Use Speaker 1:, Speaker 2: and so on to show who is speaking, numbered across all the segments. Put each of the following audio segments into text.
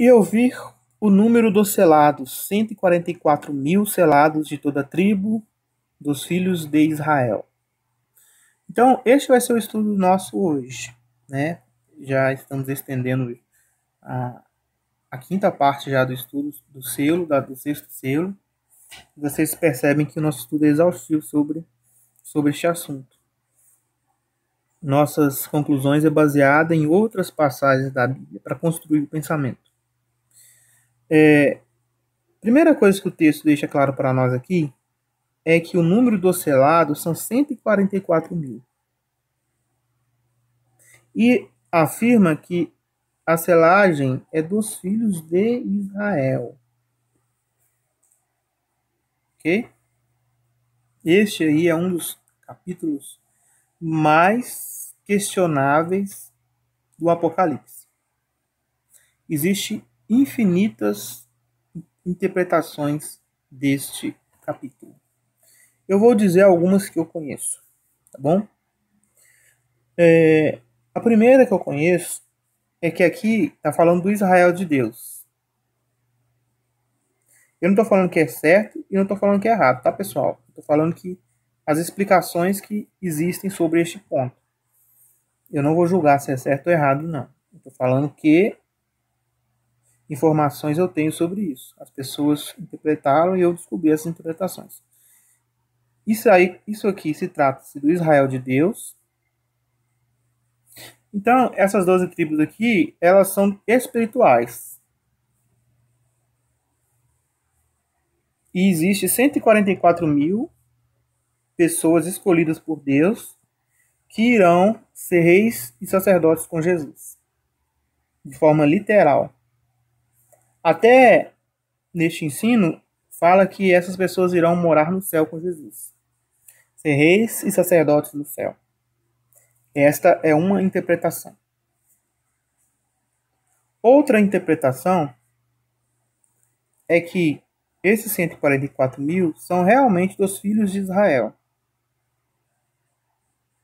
Speaker 1: E eu vi o número dos selados, 144.000 selados de toda a tribo dos filhos de Israel. Então, este vai ser o estudo nosso hoje, né? Já estamos estendendo a quinta parte já do estudo do selo, do sexto selo. Vocês percebem que o nosso estudo é exaustivo sobre este assunto. Nossas conclusões é baseada em outras passagens da Bíblia para construir o pensamento. Primeira coisa que o texto deixa claro para nós aqui é que o número dos selados são 144.000. E afirma que a selagem é dos filhos de Israel. Ok? Este aí é um dos capítulos mais questionáveis do Apocalipse. Existem infinitas interpretações deste capítulo. Eu vou dizer algumas que eu conheço, tá bom? A primeira que eu conheço é que aqui está falando do Israel de Deus. Eu não estou falando que é certo e não estou falando que é errado, tá, pessoal? Estou falando que as explicações que existem sobre este ponto. Eu não vou julgar se é certo ou errado, não. Estou falando que informações eu tenho sobre isso. As pessoas interpretaram e eu descobri essas interpretações. Isso aqui se trata do Israel de Deus. Então, essas 12 tribos aqui, elas são espirituais. E existe 144.000 pessoas escolhidas por Deus que irão ser reis e sacerdotes com Jesus. De forma literal. Até neste ensino, fala que essas pessoas irão morar no céu com Jesus. Ser reis e sacerdotes no céu. Esta é uma interpretação. Outra interpretação é que esses 144.000 são realmente dos filhos de Israel.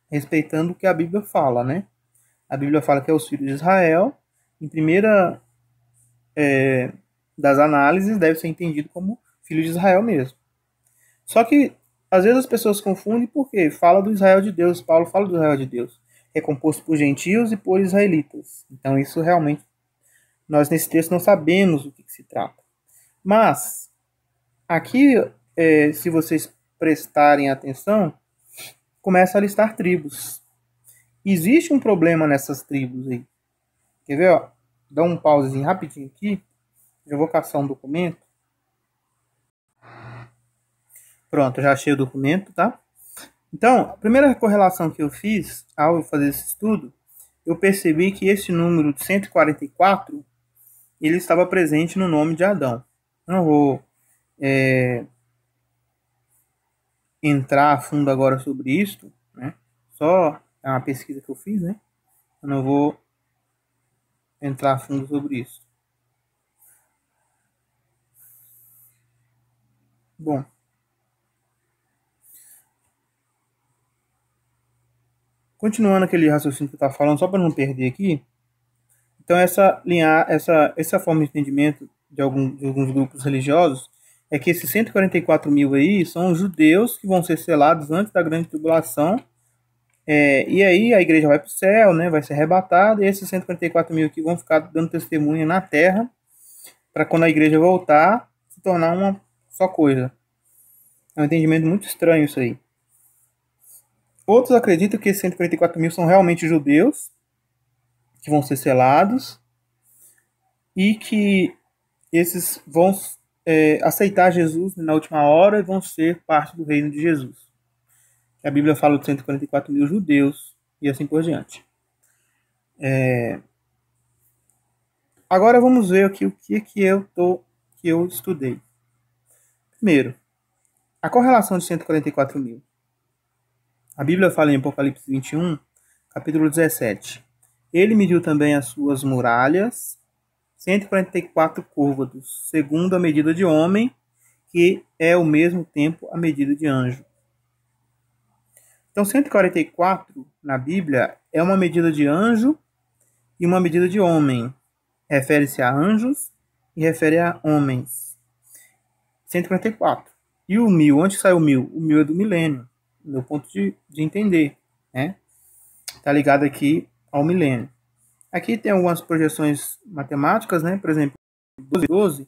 Speaker 1: Respeitando o que a Bíblia fala, né? A Bíblia fala que é os filhos de Israel. Em primeira das análises, deve ser entendido como filho de Israel mesmo. Só que, às vezes as pessoas confundem porque fala do Israel de Deus. Paulo fala do Israel de Deus. Que é composto por gentios e por israelitas. Então, isso realmente, nós nesse texto não sabemos do que se trata. Mas, aqui, se vocês prestarem atenção, começa a listar tribos. Existe um problema nessas tribos aí. Quer ver? Ó? Dá um pausezinho rapidinho aqui. Já vou caçar um documento. Pronto, já achei o documento, tá? Então, a primeira correlação que eu fiz ao fazer esse estudo, eu percebi que esse número de 144, ele estava presente no nome de Adão. Eu não vou entrar a fundo agora sobre isso, né? Só é uma pesquisa que eu fiz, né? Eu não vou entrar a fundo sobre isso. Bom, continuando aquele raciocínio que eu estava falando, só para não perder aqui. Então, essa forma de entendimento de alguns grupos religiosos é que esses 144.000 aí são os judeus que vão ser selados antes da grande tribulação. E aí a igreja vai para o céu, né, vai ser arrebatada, e esses 144.000 aqui vão ficar dando testemunha na terra, para quando a igreja voltar, se tornar uma só coisa. É um entendimento muito estranho isso aí. Outros acreditam que esses 144.000 são realmente judeus, que vão ser selados, e que esses vão aceitar Jesus na última hora e vão ser parte do reino de Jesus. A Bíblia fala de 144.000 judeus e assim por diante. Agora vamos ver aqui o que eu estudei. Primeiro, a correlação de 144.000. A Bíblia fala em Apocalipse 21, capítulo 17. Ele mediu também as suas muralhas, 144 côvados, segundo a medida de homem, que é ao mesmo tempo a medida de anjo. Então, 144 na Bíblia é uma medida de anjo e uma medida de homem. refere-se a anjos e refere a homens. 144. E o 1000, onde saiu o 1000? O 1000 é do milênio, do meu ponto de entender, né? Está ligado aqui ao milênio. Aqui tem algumas projeções matemáticas, né? Por exemplo, 12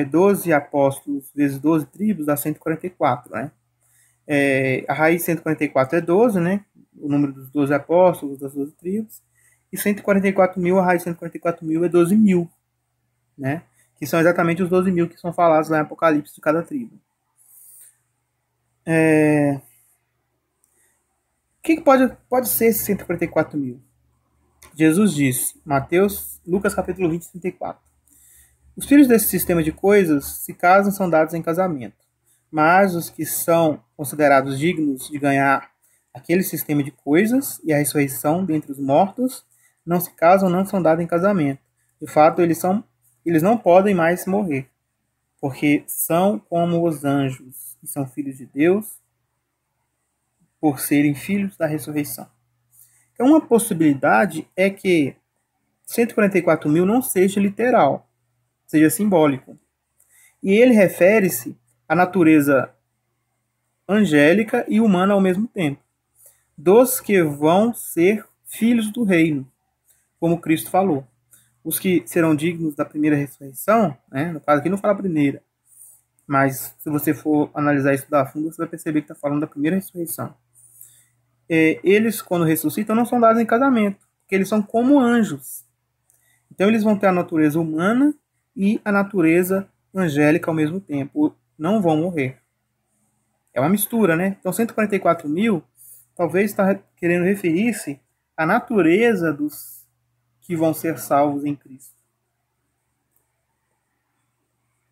Speaker 1: 12 apóstolos vezes 12 tribos dá 144, né? A raiz de 144 é 12, né? O número dos 12 apóstolos, das 12 tribos. E 144 mil, a raiz de 144 mil é 12 mil, né? Que são exatamente os 12 mil que são falados lá em Apocalipse de cada tribo. O que pode ser esses 144 mil? Jesus disse, Lucas capítulo 20, 34. Os filhos desse sistema de coisas se casam são dados em casamento, mas os que são considerados dignos de ganhar aquele sistema de coisas e a ressurreição dentre os mortos não se casam, não são dados em casamento. De fato, eles não podem mais morrer, porque são como os anjos e são filhos de Deus por serem filhos da ressurreição. Então, uma possibilidade é que 144 mil não seja literal, seja simbólico. E ele refere-se à natureza angélica e humana ao mesmo tempo, dos que vão ser filhos do reino, como Cristo falou. Os que serão dignos da primeira ressurreição, né? No caso aqui não fala a primeira, mas se você for analisar isso da fundo, você vai perceber que está falando da primeira ressurreição. Eles, quando ressuscitam, não são dados em casamento, porque eles são como anjos. Então eles vão ter a natureza humana e a natureza angélica ao mesmo tempo. Não vão morrer. É uma mistura, né? Então 144 mil talvez está querendo referir-se à natureza dos que vão ser salvos em Cristo.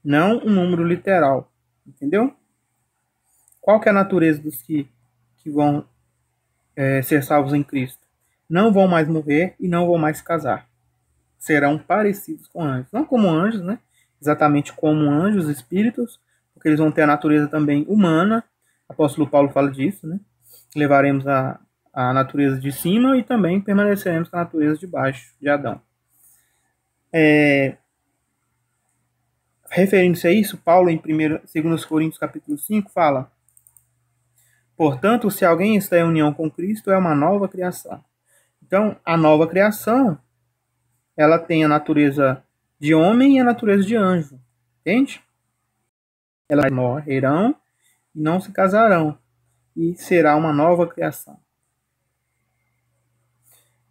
Speaker 1: Não um número literal. Entendeu? Qual que é a natureza dos que vão ser salvos em Cristo? Não vão mais morrer e não vão mais se casar. Serão parecidos com anjos. Não como anjos, né? Exatamente como anjos, espíritos, porque eles vão ter a natureza também humana. O apóstolo Paulo fala disso, né? Levaremos a natureza de cima e também permaneceremos com a natureza de baixo, de Adão. Referindo-se a isso, Paulo, em 2 Coríntios capítulo 5, fala: portanto, se alguém está em união com Cristo, é uma nova criação. Então, a nova criação, ela tem a natureza de homem e a natureza de anjo. Entende? Elas morrerão e não se casarão, e será uma nova criação.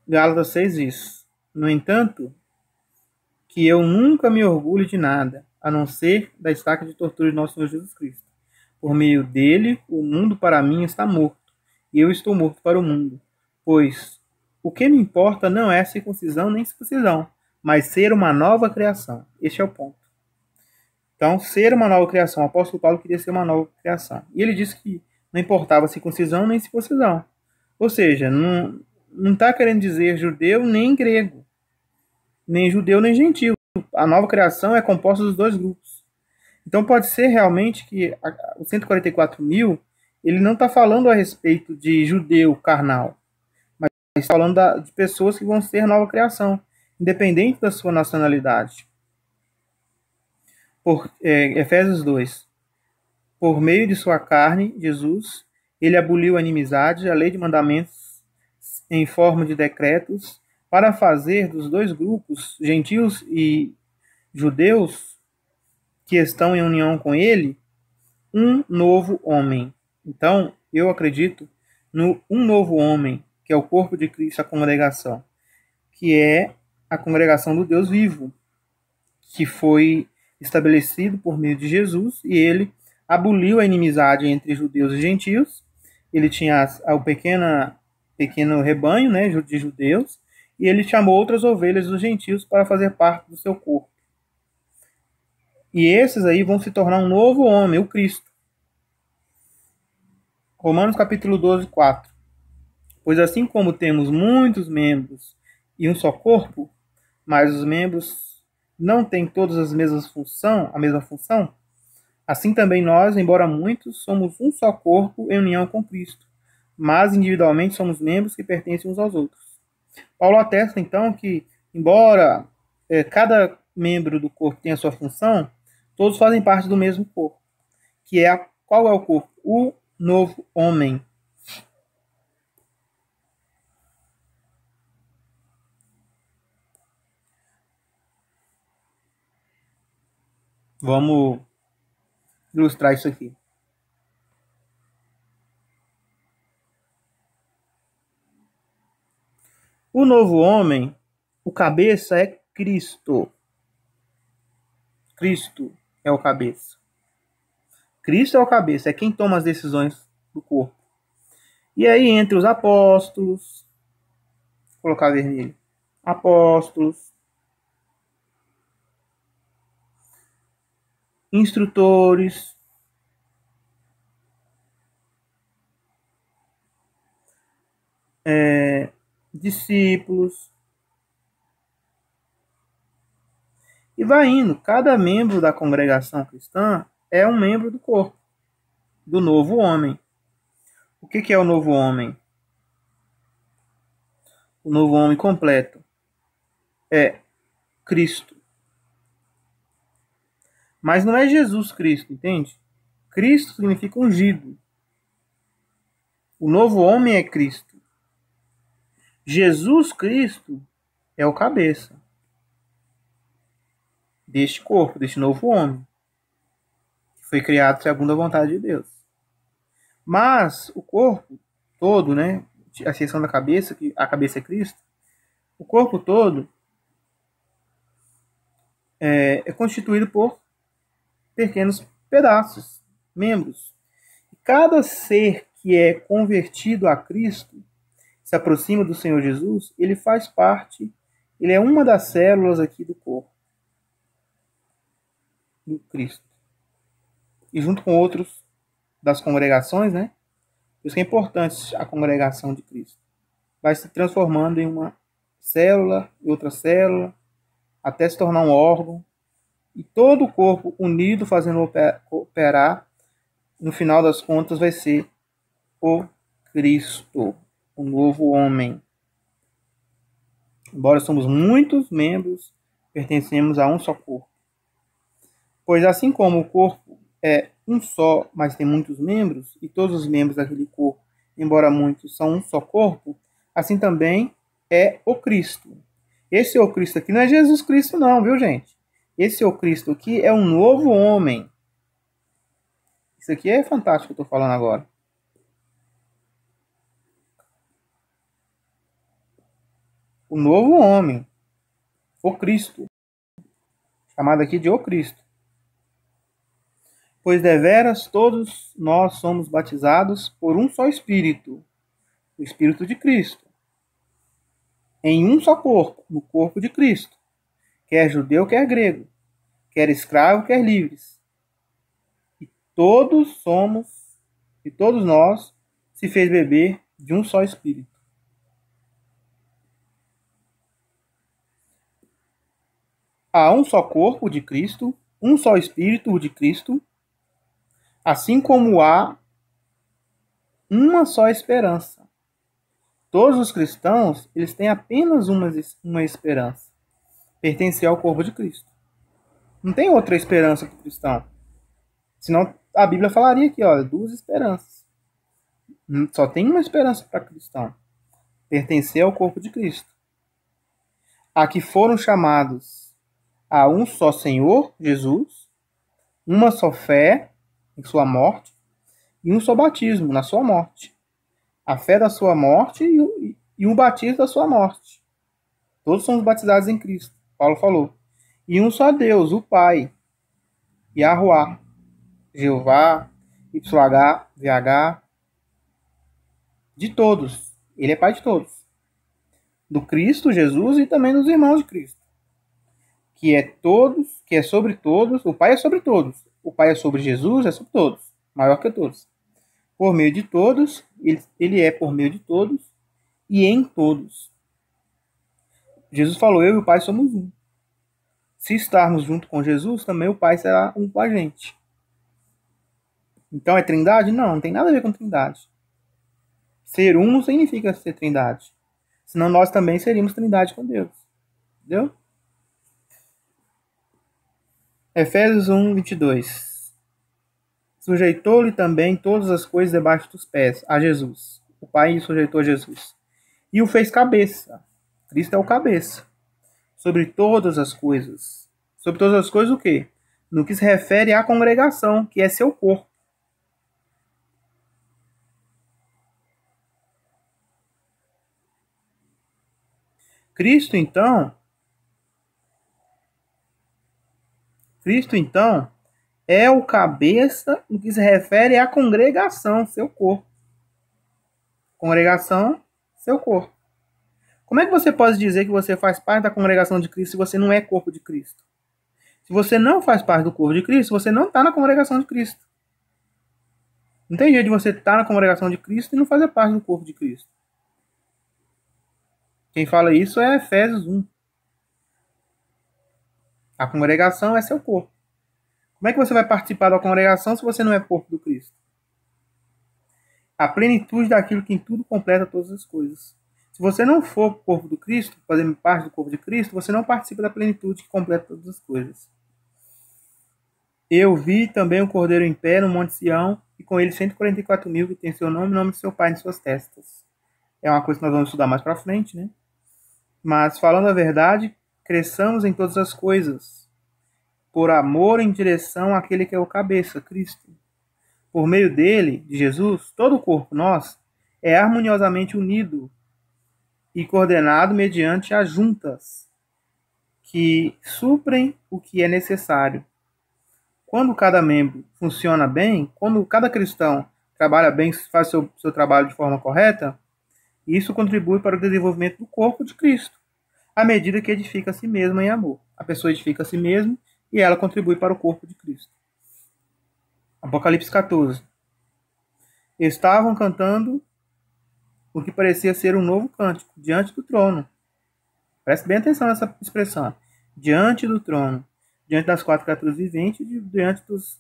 Speaker 1: Gálatas 6 diz: no entanto, que eu nunca me orgulho de nada, a não ser da estaca de tortura de nosso Senhor Jesus Cristo. Por meio dele, o mundo para mim está morto, e eu estou morto para o mundo. Pois o que me importa não é circuncisão nem circuncisão, mas ser uma nova criação. Este é o ponto. Então, ser uma nova criação. O apóstolo Paulo queria ser uma nova criação. E ele disse que não importava circuncisão nem circuncisão. Ou seja, não está querendo dizer judeu nem grego. Nem judeu nem gentil. A nova criação é composta dos dois grupos. Então pode ser realmente que os 144 mil, ele não está falando a respeito de judeu carnal, mas está falando de pessoas que vão ser nova criação, independente da sua nacionalidade. Efésios 2. Por meio de sua carne, Jesus, ele aboliu a inimizade, a lei de mandamentos em forma de decretos, para fazer dos dois grupos, gentios e judeus, que estão em união com ele, um novo homem. Então, eu acredito no um novo homem, que é o corpo de Cristo, a congregação, que é a congregação do Deus vivo, que foi estabelecido por meio de Jesus, e ele aboliu a inimizade entre judeus e gentios. Ele tinha o pequeno rebanho, né, de judeus, e ele chamou outras ovelhas dos gentios para fazer parte do seu corpo. E esses aí vão se tornar um novo homem, o Cristo. Romanos capítulo 12, 4. Pois assim como temos muitos membros e um só corpo, mas os membros não têm todas a mesma função, assim também nós, embora muitos, somos um só corpo em união com Cristo, mas individualmente somos membros que pertencem uns aos outros. Paulo atesta então que, embora cada membro do corpo tem a sua função, todos fazem parte do mesmo corpo. Que é qual é o corpo? O novo homem. Vamos ilustrar isso aqui. O novo homem, o cabeça é Cristo. Cristo é o cabeça. Cristo é o cabeça, é quem toma as decisões do corpo. E aí, entre os apóstolos, vou colocar vermelho, apóstolos, instrutores, discípulos, e vai indo. Cada membro da congregação cristã é um membro do corpo, do novo homem. O que é o novo homem? O novo homem completo é Cristo. Mas não é Jesus Cristo, entende? Cristo significa ungido. O novo homem é Cristo. Jesus Cristo é o cabeça deste corpo, deste novo homem, que foi criado segundo a vontade de Deus. Mas o corpo todo, né, a exceção da cabeça, que a cabeça é Cristo, o corpo todo é constituído por pequenos pedaços, membros. E cada ser que é convertido a Cristo, se aproxima do Senhor Jesus, ele faz parte, ele é uma das células aqui do corpo do Cristo. E junto com outros das congregações, né? Por isso que é importante a congregação de Cristo. Vai se transformando em uma célula, e outra célula, até se tornar um órgão. E todo o corpo unido, fazendo operar, no final das contas vai ser o Cristo, o novo homem. Embora somos muitos membros, pertencemos a um só corpo. Pois assim como o corpo é um só, mas tem muitos membros, e todos os membros daquele corpo, embora muitos, são um só corpo, assim também é o Cristo. Esse o Cristo aqui não é Jesus Cristo não, viu, gente? Esse o Cristo aqui é um novo homem. Isso aqui é fantástico que eu estou falando agora. O novo homem. O Cristo. Chamado aqui de o Cristo. Pois deveras todos nós somos batizados por um só Espírito, o Espírito de Cristo, em um só corpo, no corpo de Cristo, quer judeu, quer grego, quer escravo, quer livres. E todos nós se fez beber de um só Espírito. Há um só corpo de Cristo, um só Espírito de Cristo, assim como há uma só esperança. Todos os cristãos, eles têm apenas uma esperança. Pertencer ao corpo de Cristo. Não tem outra esperança para o cristão. Senão a Bíblia falaria aqui, ó, 2 esperanças. Só tem uma esperança para cristão. Pertencer ao corpo de Cristo. A que foram chamados a um só Senhor, Jesus, uma só fé em sua morte e um só batismo na sua morte. A fé da sua morte e o batismo da sua morte. Todos somos batizados em Cristo, Paulo falou. E um só Deus, o Pai, Yahuwah, Jeová, YH, VH, de todos. Ele é Pai de todos. Do Cristo, Jesus e também dos irmãos de Cristo. Que é todos, que é sobre todos. O Pai é sobre todos. O Pai é sobre Jesus, é sobre todos. Maior que todos. Por meio de todos, ele é por meio de todos e em todos. Jesus falou, eu e o Pai somos um. Se estarmos junto com Jesus, também o Pai será um com a gente. Então é trindade? Não, não tem nada a ver com trindade. Ser um não significa ser trindade. Senão nós também seríamos trindade com Deus. Entendeu? Efésios 1, 22. Sujeitou-lhe também todas as coisas debaixo dos pés, a Jesus. O Pai sujeitou a Jesus. E o fez cabeça. Cristo é o cabeça. Sobre todas as coisas. Sobre todas as coisas o quê? No que se refere à congregação, que é seu corpo. Cristo, então, é o cabeça no que se refere à congregação, seu corpo. Congregação, seu corpo. Como é que você pode dizer que você faz parte da congregação de Cristo se você não é corpo de Cristo? Se você não faz parte do corpo de Cristo, você não está na congregação de Cristo. Não tem jeito de você estar na congregação de Cristo e não fazer parte do corpo de Cristo. Quem fala isso é Efésios 1. A congregação é seu corpo. Como é que você vai participar da congregação se você não é corpo do Cristo? A plenitude daquilo que em tudo completa todas as coisas. Se você não for corpo do Cristo, fazer parte do corpo de Cristo, você não participa da plenitude que completa todas as coisas. Eu vi também o Cordeiro em pé no Monte Sião, e com ele 144.000 que tem seu nome e o nome de seu pai em suas testas. É uma coisa que nós vamos estudar mais para frente, né? Mas, falando a verdade, cresçamos em todas as coisas, por amor em direção àquele que é o cabeça, Cristo. Por meio dele, de Jesus, todo o corpo, nós, é harmoniosamente unido e coordenado mediante as juntas que suprem o que é necessário. Quando cada membro funciona bem, quando cada cristão trabalha bem, faz seu trabalho de forma correta, isso contribui para o desenvolvimento do corpo de Cristo, à medida que edifica a si mesma em amor. A pessoa edifica a si mesma e ela contribui para o corpo de Cristo. Apocalipse 14. Estavam cantando o que parecia ser um novo cântico, diante do trono. Preste bem atenção nessa expressão. Diante do trono. Diante das 4 criaturas viventes e diante dos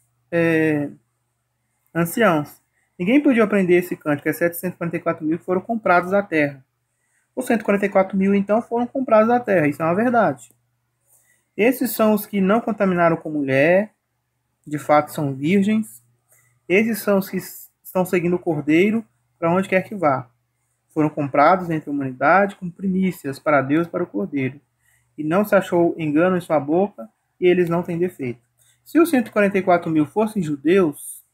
Speaker 1: anciãos. Ninguém podia aprender esse cântico, é 744.000 que foram comprados da terra. Os 144.000, então, foram comprados da terra. Isso é uma verdade. Esses são os que não contaminaram com mulher, de fato são virgens. Esses são os que estão seguindo o Cordeiro para onde quer que vá. Foram comprados entre a humanidade como primícias para Deus e para o Cordeiro. E não se achou engano em sua boca, e eles não têm defeito. Se os 144.000 fossem judeus,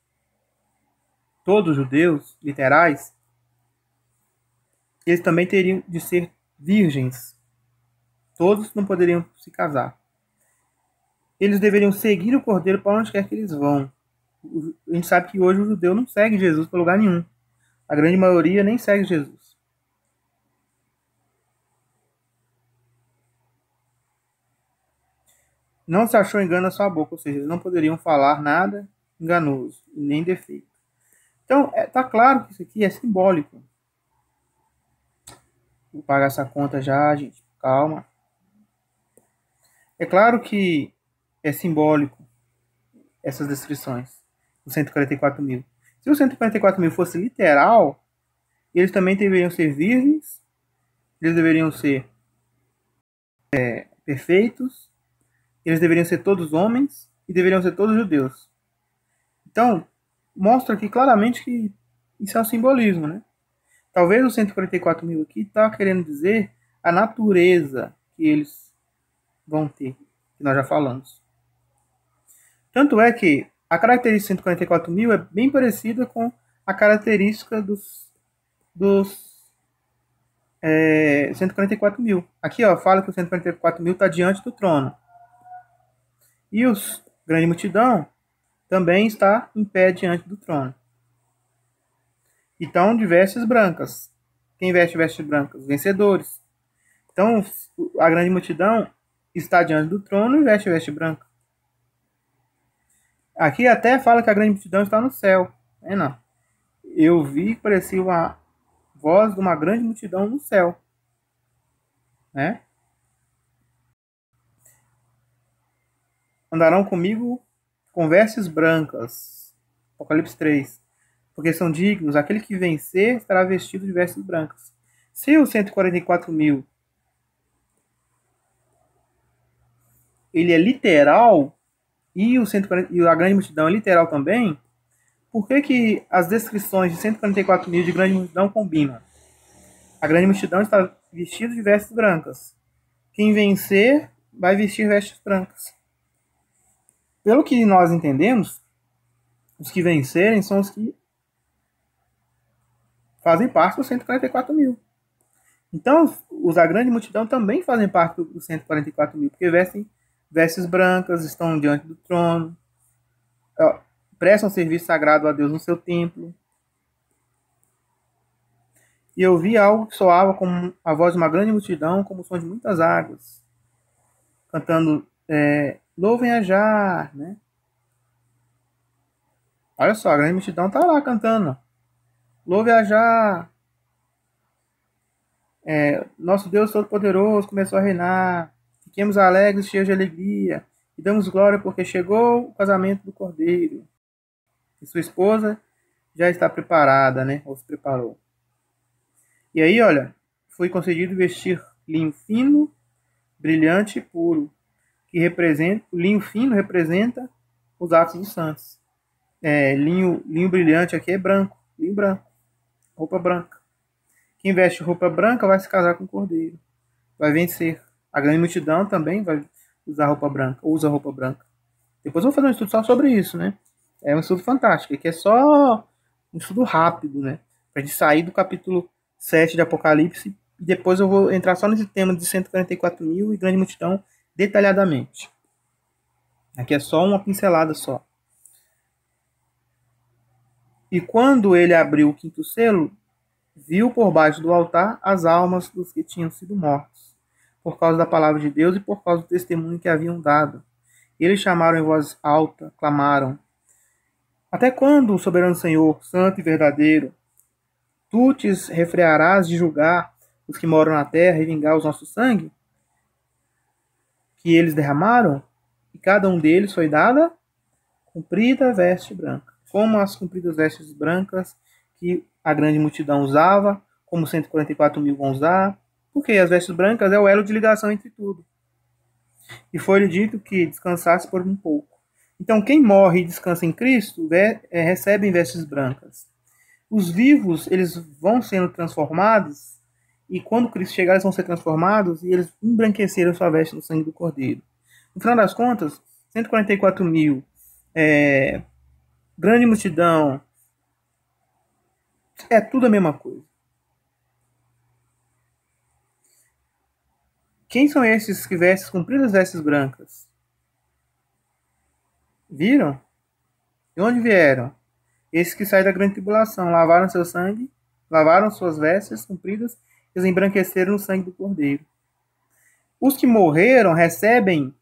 Speaker 1: todos judeus, literais, eles também teriam de ser virgens. Todos não poderiam se casar. Eles deveriam seguir o Cordeiro para onde quer que eles vão. A gente sabe que hoje o judeu não segue Jesus para lugar nenhum. A grande maioria nem segue Jesus. Não se achou engano na sua boca, ou seja, eles não poderiam falar nada enganoso, nem defeito. Então, tá claro que isso aqui é simbólico. Vou pagar essa conta já, gente. Calma. É claro que é simbólico essas descrições. Os 144.000. Se os 144.000 fosse literal, eles também deveriam ser virgens, eles deveriam ser perfeitos, eles deveriam ser todos homens e deveriam ser todos judeus. Então, mostra aqui claramente que isso é um simbolismo, né? Talvez os 144.000 aqui está querendo dizer a natureza que eles vão ter, que nós já falamos. Tanto é que a característica de 144.000 é bem parecida com a característica dos 144.000. Aqui, ó, fala que os 144.000 está diante do trono. E os grande multidão também está em pé diante do trono. E estão de vestes brancas. Quem veste vestes brancas? Os vencedores. Então, a grande multidão está diante do trono e veste veste branca. Aqui até fala que a grande multidão está no céu. Não. Eu vi que parecia uma voz de uma grande multidão no céu. Né? Andarão comigo com vestes brancas. Apocalipse 3. Porque são dignos. Aquele que vencer estará vestido de vestes brancas. Se os 144.000 ele é literal, e, o 140, e a grande multidão é literal também, por que, que as descrições de 144 mil de grande multidão combinam? A grande multidão está vestida de vestes brancas. Quem vencer vai vestir vestes brancas. Pelo que nós entendemos, os que vencerem são os que fazem parte dos 144 mil. Então, os da grande multidão também fazem parte dos 144 mil, porque vestem vestes brancas, estão diante do trono, prestam serviço sagrado a Deus no seu templo. E eu vi algo que soava como a voz de uma grande multidão, como o som de muitas águas, cantando louvem a Jah, né? Olha só, a grande multidão está lá cantando. Louve a Jah. Nosso Deus Todo-Poderoso começou a reinar. Fiquemos alegres, cheios de alegria. E damos glória porque chegou o casamento do Cordeiro. E sua esposa já está preparada, né? Ou se preparou. E aí, olha, foi concedido vestir linho fino, brilhante e puro. O linho fino representa os atos dos santos. Linho brilhante aqui é branco, linho branco, roupa branca. Quem veste roupa branca vai se casar com o Cordeiro, vai vencer. A grande multidão também vai usar roupa branca, usa roupa branca. Depois eu vou fazer um estudo só sobre isso, né? É um estudo fantástico, que é só um estudo rápido, né? Pra gente sair do capítulo 7 de Apocalipse, e depois eu vou entrar só nesse tema de 144 mil e grande multidão detalhadamente. Aqui é só uma pincelada só. E quando ele abriu o quinto selo, viu por baixo do altar as almas dos que tinham sido mortos, por causa da palavra de Deus e por causa do testemunho que haviam dado. Eles chamaram em voz alta, clamaram: Até quando, soberano Senhor, santo e verdadeiro, tu te refrearás de julgar os que moram na terra e vingar o nosso sangue, que eles derramaram? E cada um deles foi dada comprida veste branca, como as compridas vestes brancas que a grande multidão usava, como 144 mil vão usar, porque as vestes brancas é o elo de ligação entre tudo. E foi-lhe dito que descansasse por um pouco. Então, quem morre e descansa em Cristo recebe vestes brancas. Os vivos, eles vão sendo transformados, e quando Cristo chegar, eles vão ser transformados, e eles embranqueceram sua veste no sangue do Cordeiro. No final das contas, 144 mil, grande multidão, é tudo a mesma coisa. Quem são esses que vestem compridas vestes brancas? Viram? De onde vieram? Esses que saem da grande tribulação, lavaram seu sangue, lavaram suas vestes compridas, e os embranqueceram no sangue do Cordeiro. Os que morreram recebem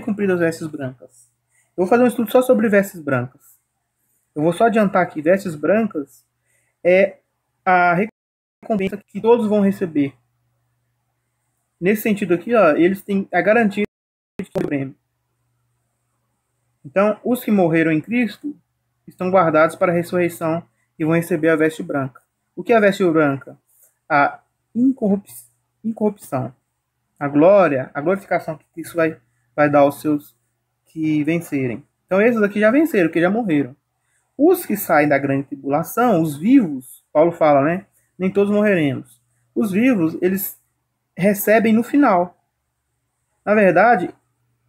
Speaker 1: compridas vestes brancas. Eu vou fazer um estudo só sobre vestes brancas. Eu vou só adiantar aqui, vestes brancas é a recompensa que todos vão receber. Nesse sentido aqui, ó, eles têm a garantia de prêmio. Então, os que morreram em Cristo estão guardados para a ressurreição e vão receber a veste branca. O que é a veste branca? A incorrupção, a glória, a glorificação que isso vai dar aos seus que vencerem. Então, esses aqui já venceram, que já morreram. Os que saem da grande tribulação, os vivos, Paulo fala, né? Nem todos morreremos. Os vivos, eles recebem no final. Na verdade,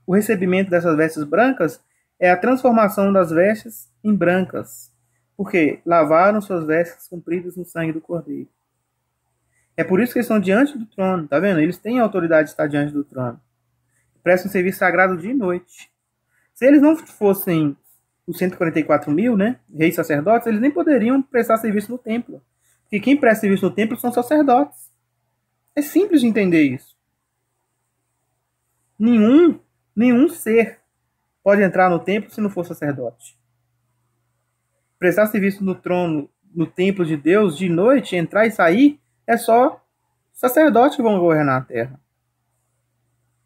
Speaker 1: o recebimento dessas vestes brancas é a transformação das vestes em brancas, porque lavaram suas vestes compridas no sangue do Cordeiro. É por isso que eles estão diante do trono, tá vendo? Eles têm a autoridade de estar diante do trono. Prestam serviço sagrado dia e noite. Se eles não fossem os 144 mil, né, reis sacerdotes, eles nem poderiam prestar serviço no templo. Porque quem presta serviço no templo são sacerdotes. É simples de entender isso. Nenhum ser pode entrar no templo se não for sacerdote. Prestar serviço no trono, no templo de Deus, de noite, entrar e sair, é só sacerdotes que vão governar a terra.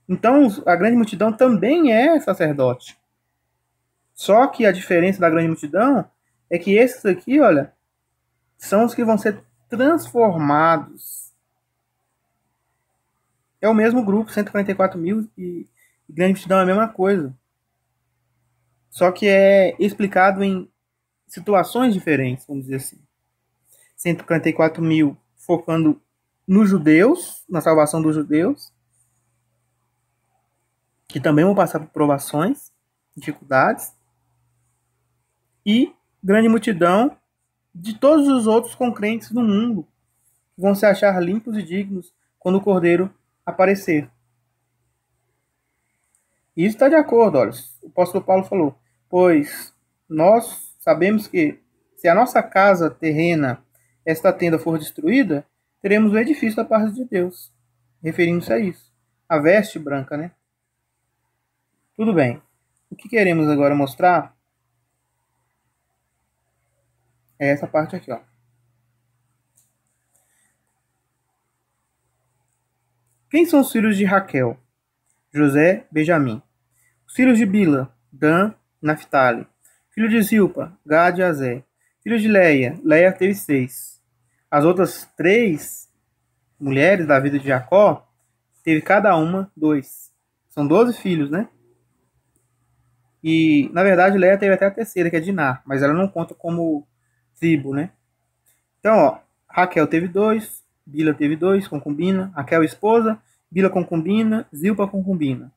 Speaker 1: Então, a grande multidão também é sacerdote. Só que a diferença da grande multidão é que esses aqui, olha, são os que vão ser transformados. É o mesmo grupo, 144 mil, e E grande multidão é a mesma coisa. Só que é explicado em situações diferentes, vamos dizer assim. 144 mil focando nos judeus, na salvação dos judeus, que também vão passar por provações, dificuldades, e grande multidão de todos os outros concrentes do mundo, que vão se achar limpos e dignos quando o Cordeiro aparecer. E isso está de acordo, olha, o apóstolo Paulo falou, pois nós sabemos que se a nossa casa terrena, esta tenda for destruída, teremos o edifício da parte de Deus, referindo-se a isso. A veste branca, né? Tudo bem. O que queremos agora mostrar é essa parte aqui, ó. Quem são os filhos de Raquel? José, Benjamim. Os filhos de Bila, Dan, Naphtali. Filho de Zilpa, Gad e Azé. Filho de Leia, Leia teve 6. As outras 3 mulheres da vida de Jacó, teve cada uma 2. São 12 filhos, né? E, na verdade, Leia teve até a terceira, que é Diná, mas ela não conta como tribo, né? Então, ó, Raquel teve 2, Bila teve 2, concubina, Raquel esposa, Bila concubina, Zilpa concubina.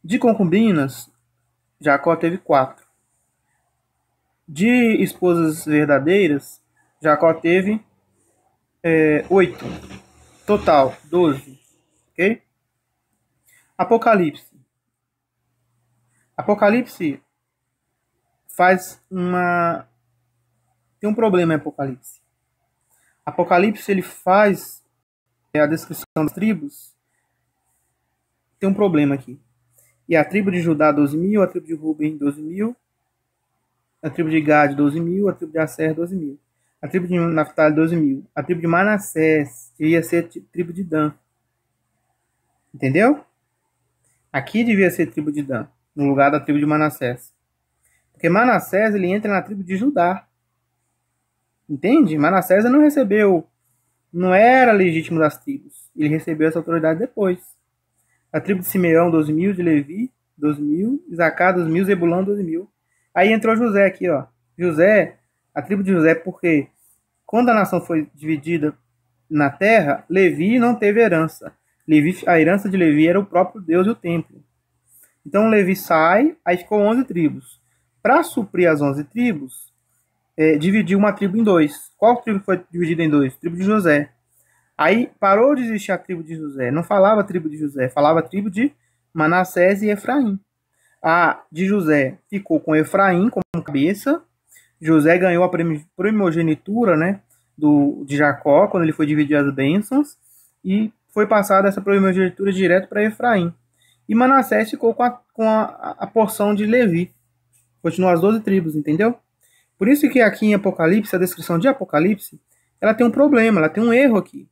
Speaker 1: De concubinas, Jacó teve 4. De esposas verdadeiras, Jacó teve 8. Total, 12. Ok? Apocalipse. Apocalipse faz uma... Tem um problema em Apocalipse. Apocalipse, ele faz a descrição das tribos. Tem um problema aqui. E a tribo de Judá, 12 mil. A tribo de Ruben, 12 mil. A tribo de Gad, 12 mil. A tribo de Asser, 12 mil. A tribo de Naphtali, 12 mil. A tribo de Manassés, que ia ser a tribo de Dan. Entendeu? Aqui devia ser a tribo de Dan, no lugar da tribo de Manassés. Porque Manassés, ele entra na tribo de Judá. Entende? Manassés não recebeu, não era legítimo das tribos. Ele recebeu essa autoridade depois. A tribo de Simeão, 12 mil. De Levi, 12 mil. Isacar, 12 mil. Zebulão, 12 mil. Aí entrou José aqui, ó. José, a tribo de José, porque quando a nação foi dividida na terra, Levi não teve herança. Levi, a herança de Levi era o próprio Deus e o templo. Então Levi sai, aí ficou 11 tribos. Para suprir as 11 tribos, dividiu uma tribo em 2. Qual tribo foi dividida em 2? Tribo de José. Aí parou de existir a tribo de José. Não falava tribo de José, falava tribo de Manassés e Efraim. A de José ficou com Efraim como cabeça. José ganhou a primogenitura, né, de Jacó, quando ele foi dividir as bênçãos. E foi passada essa primogenitura direto para Efraim. E Manassés ficou com a porção de Levi. Continuam as 12 tribos, entendeu? Por isso que aqui em Apocalipse, a descrição de Apocalipse, ela tem um problema, ela tem um erro aqui.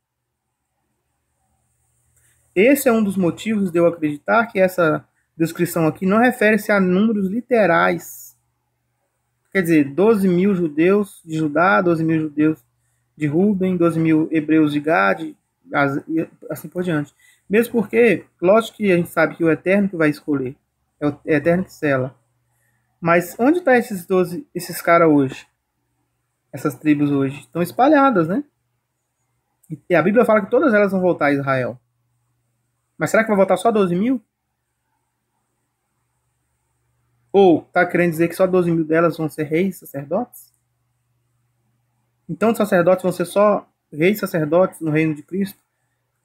Speaker 1: Esse é um dos motivos de eu acreditar que essa descrição aqui não refere-se a números literais. Quer dizer, 12 mil judeus de Judá, 12 mil judeus de Ruben, 12 mil hebreus de Gad, e assim por diante. Mesmo porque, lógico que a gente sabe que o Eterno que vai escolher, é o Eterno que sela. Mas onde estão esses caras hoje? Essas tribos hoje? Estão espalhadas, né? E a Bíblia fala que todas elas vão voltar a Israel. Mas será que vai voltar só 12 mil? Ou está querendo dizer que só 12 mil delas vão ser reis, sacerdotes? Então os sacerdotes vão ser só reis, sacerdotes no reino de Cristo?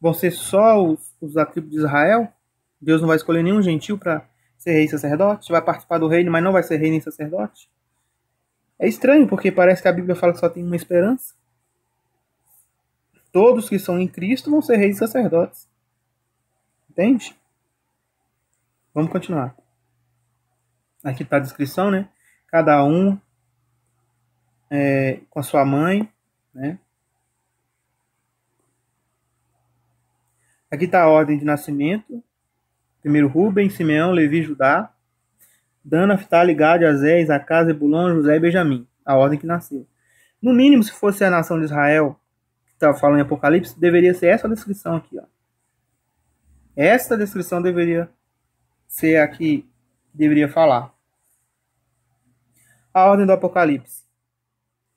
Speaker 1: Vão ser só os da tribo de Israel? Deus não vai escolher nenhum gentil para ser rei e sacerdote? Vai participar do reino, mas não vai ser rei nem sacerdote? É estranho, porque parece que a Bíblia fala que só tem uma esperança. Todos que são em Cristo vão ser reis e sacerdotes. Entende? Vamos continuar. Aqui está a descrição, né? Cada um com a sua mãe, né? Aqui está a ordem de nascimento. Primeiro Ruben, Simeão, Levi, Judá, Dan, Naphtali, Gad, Azé, Isacar, Zebulão, José e Benjamim. A ordem que nasceu. No mínimo, se fosse a nação de Israel, que estava falando em Apocalipse, deveria ser essa descrição aqui, ó. Essa descrição deveria ser a que deveria falar. A ordem do Apocalipse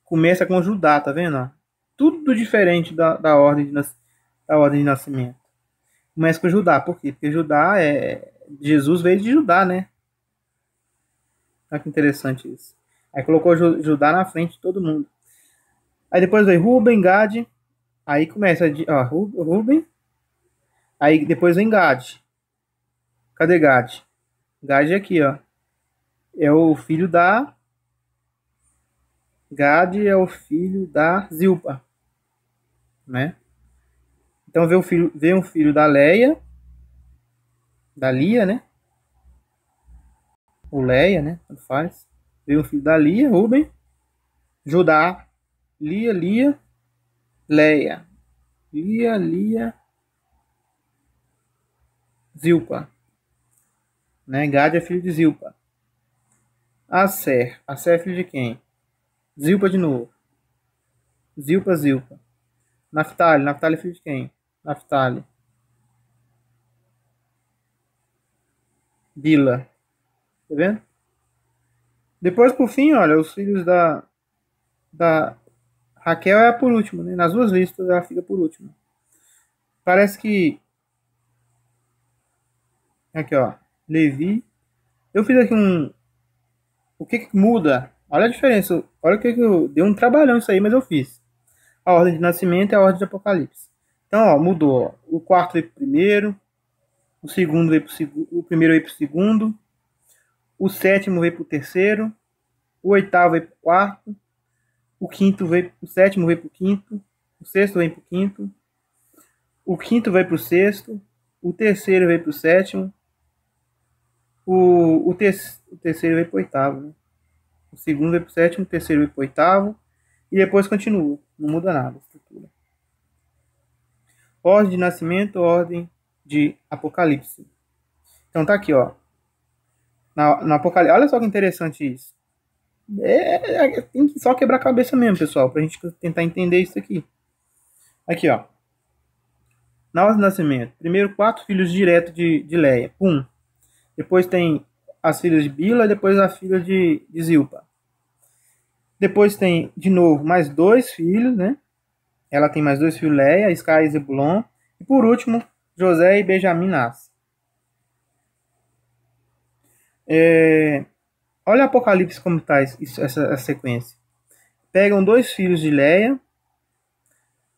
Speaker 1: começa com Judá, tá vendo? Tudo diferente da ordem de nascimento. Começa com Judá, por quê? Porque Judá Jesus veio de Judá, né? Olha que interessante isso. Aí colocou Judá na frente de todo mundo. Aí depois veio Ruben, Gad. Aí começa, Ruben. Aí depois vem Gad. Cadê Gad? Gad é aqui, ó. É o filho da... Gad é o filho da Zilpa, né? Então veio um filho da Leia, da Lia, né? Ou Leia, né? Tanto faz. Veio um filho da Lia, Ruben. Judá, Lia, Leia. Lia, Zilpa. Né? Gad é filho de Zilpa. Aser é filho de quem? Zilpa de novo. Zilpa. Naftali é filho de quem? Naftali. Bila. Tá vendo? Depois, por fim, olha, os filhos da Raquel é a por último, né? Nas duas listas ela fica por último. Parece que... Aqui, ó. Levi. Eu fiz aqui um... O que muda? Olha a diferença. Olha o que eu... Deu um trabalhão isso aí, mas eu fiz. A ordem de nascimento e a ordem de Apocalipse. Então, ó, mudou. Ó. O quarto veio pro primeiro. O segundo veio pro segundo. O primeiro veio pro segundo. O sétimo veio pro terceiro. O oitavo veio pro quarto. O sétimo veio pro quinto. O sexto veio pro quinto. O quinto veio pro sexto. O terceiro veio pro sétimo. O terceiro veio pro oitavo, né? O segundo veio pro sétimo, o terceiro veio pro oitavo. E depois continua. Não muda nada a estrutura. Ordem de nascimento, ordem de Apocalipse. Então tá aqui, ó. Na Apocalipse. Olha só que interessante isso. Tem que só quebrar a cabeça mesmo, pessoal, pra gente tentar entender isso aqui. Aqui, ó. Na ordem de nascimento. Primeiro, 4 filhos direto de Leia. Depois tem as filhas de Bila, depois a filha de Zilpa. Depois tem, de novo, mais 2 filhos, né? Ela tem mais 2 filhos, Leia, Isca e Zebulon. E por último, José e Benjamim nascem. Olha o Apocalipse como está essa sequência. Pegam 2 filhos de Leia,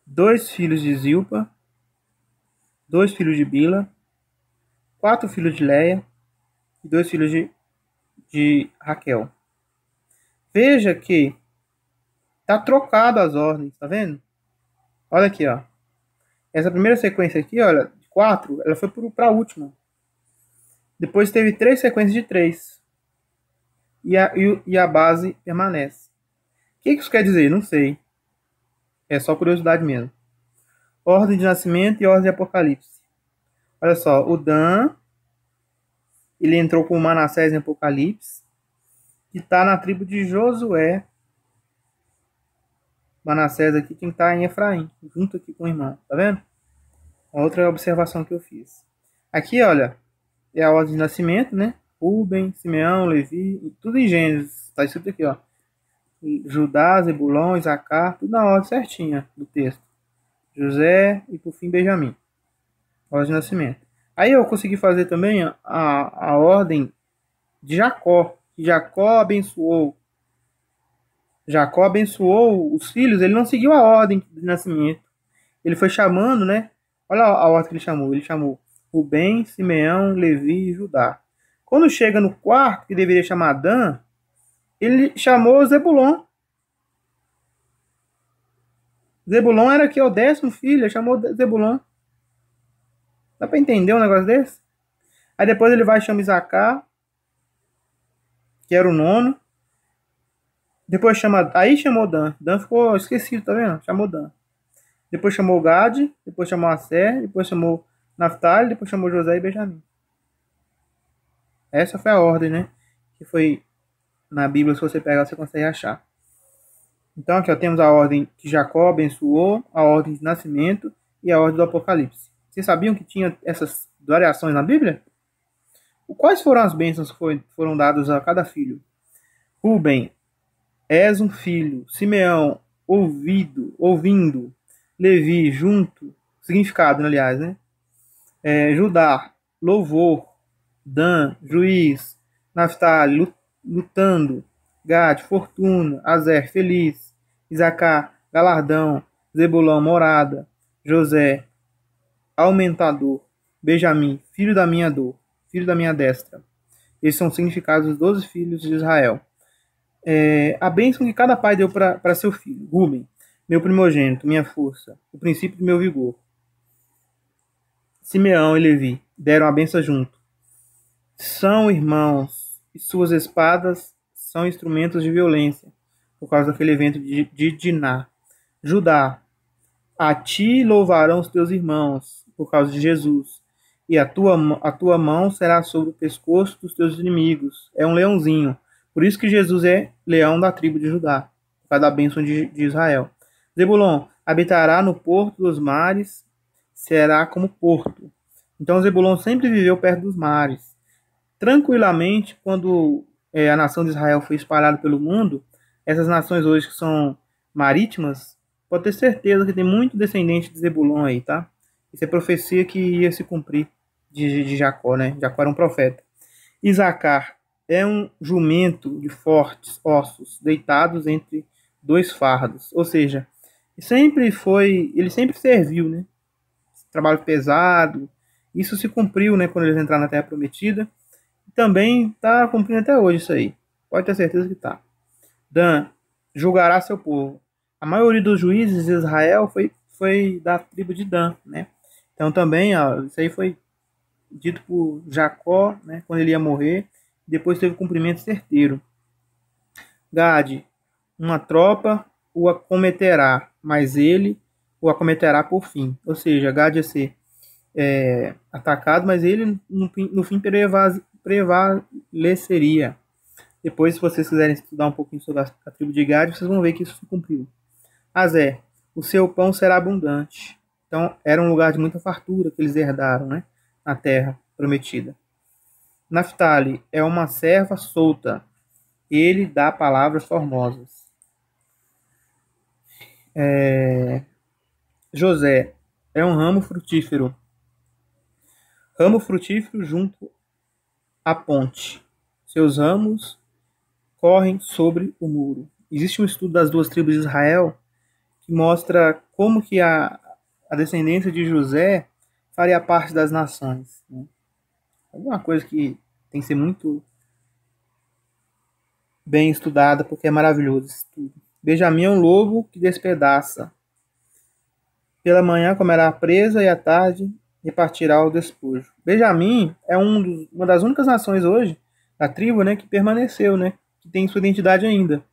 Speaker 1: 2 filhos de Zilpa, 2 filhos de Bila, 4 filhos de Leia e 2 filhos de Raquel. Veja que tá trocado as ordens, tá vendo? Olha aqui, ó. Essa primeira sequência aqui, olha, de 4, ela foi para a última. Depois teve 3 sequências de 3. E a base permanece. O que isso quer dizer? Não sei. É só curiosidade mesmo. Ordem de nascimento e ordem de Apocalipse. Olha só, o Dan, ele entrou com Manassés em Apocalipse, que está na tribo de Josué. Manassés aqui tem que estar em Efraim, junto aqui com o irmão, tá vendo? Outra observação que eu fiz. Aqui, olha, é a ordem de nascimento, né? Ruben, Simeão, Levi, tudo em Gênesis. Está escrito aqui, ó. Judá, Zebulon, Isacar, tudo na ordem certinha do texto. José e por fim Benjamim. Ordem de nascimento. Aí eu consegui fazer também a ordem de Jacó. Jacó abençoou os filhos, ele não seguiu a ordem de nascimento. Ele foi chamando, né? Olha a ordem que ele chamou. Ele chamou Rubem, Simeão, Levi e Judá. Quando chega no quarto, que deveria chamar Dan, ele chamou Zebulon. Zebulon era aqui o 10º filho, ele chamou Zebulon. Dá pra entender um negócio desse? Aí depois ele vai e chama Isacar, que era o 9º. Depois aí chamou Dan. Dan ficou esquecido, tá vendo? Chamou Dan. Depois chamou Gad, depois chamou Aser, depois chamou Naftali, depois chamou José e Benjamim. Essa foi a ordem, né? Que foi na Bíblia, se você pegar, você consegue achar. Então aqui ó, temos a ordem que Jacó abençoou, a ordem de nascimento e a ordem do Apocalipse. Vocês sabiam que tinha essas variações na Bíblia? Quais foram as bênçãos que foram dadas a cada filho? Rúben, és um filho. Simeão, ouvindo. Levi, junto. Significado, aliás, né? Judá, louvor. Dan, juiz. Naftali, lutando. Gad, fortuna. Azer, feliz. Isacar, galardão. Zebulão, morada. José, aumentador. Benjamim, filho da minha dor. Filho da minha destra. Esses são os significados dos 12 filhos de Israel. A bênção que cada pai deu para seu filho. Rúben, meu primogênito, minha força, o princípio do meu vigor. Simeão e Levi deram a bênção junto. São irmãos, e suas espadas são instrumentos de violência, por causa daquele evento de Diná. Judá, a ti louvarão os teus irmãos, por causa de Jesus. E a tua mão será sobre o pescoço dos teus inimigos. É um leãozinho. Por isso que Jesus é leão da tribo de Judá, por causa da bênção de Israel. Zebulon habitará no porto dos mares, será como porto. Então Zebulon sempre viveu perto dos mares. Tranquilamente, quando a nação de Israel foi espalhada pelo mundo, essas nações hoje que são marítimas, pode ter certeza que tem muito descendente de Zebulon aí, tá? Isso é profecia que ia se cumprir de Jacó, né? Jacó era um profeta. Isacar é um jumento de fortes ossos, deitados entre dois fardos. Ou seja, ele sempre serviu, né? Trabalho pesado. Isso se cumpriu, né? Quando eles entraram na Terra Prometida. E também está cumprindo até hoje isso aí. Pode ter certeza que está. Dan julgará seu povo. A maioria dos juízes de Israel foi da tribo de Dan, né? Então também, ó, isso aí foi dito por Jacó, né, quando ele ia morrer. Depois teve cumprimento certeiro. Gade, uma tropa o acometerá, mas ele o acometerá por fim. Ou seja, Gade ia ser atacado, mas ele no fim prevaleceria. Depois, se vocês quiserem estudar um pouquinho sobre a tribo de Gade, vocês vão ver que isso se cumpriu. Azé, o seu pão será abundante. Então, era um lugar de muita fartura que eles herdaram, né, na terra prometida. Naftali é uma serva solta. Ele dá palavras formosas. José é um ramo frutífero. Ramo frutífero junto à ponte. Seus ramos correm sobre o muro. Existe um estudo das duas tribos de Israel que mostra como que a descendência de José faria parte das nações, né? Alguma coisa que tem que ser muito bem estudada, porque é maravilhoso esse estudo. Benjamim é um lobo que despedaça. Pela manhã comerá a presa e à tarde repartirá o despojo. Benjamim é uma das únicas nações hoje, da tribo, né, que permaneceu, né, que tem sua identidade ainda.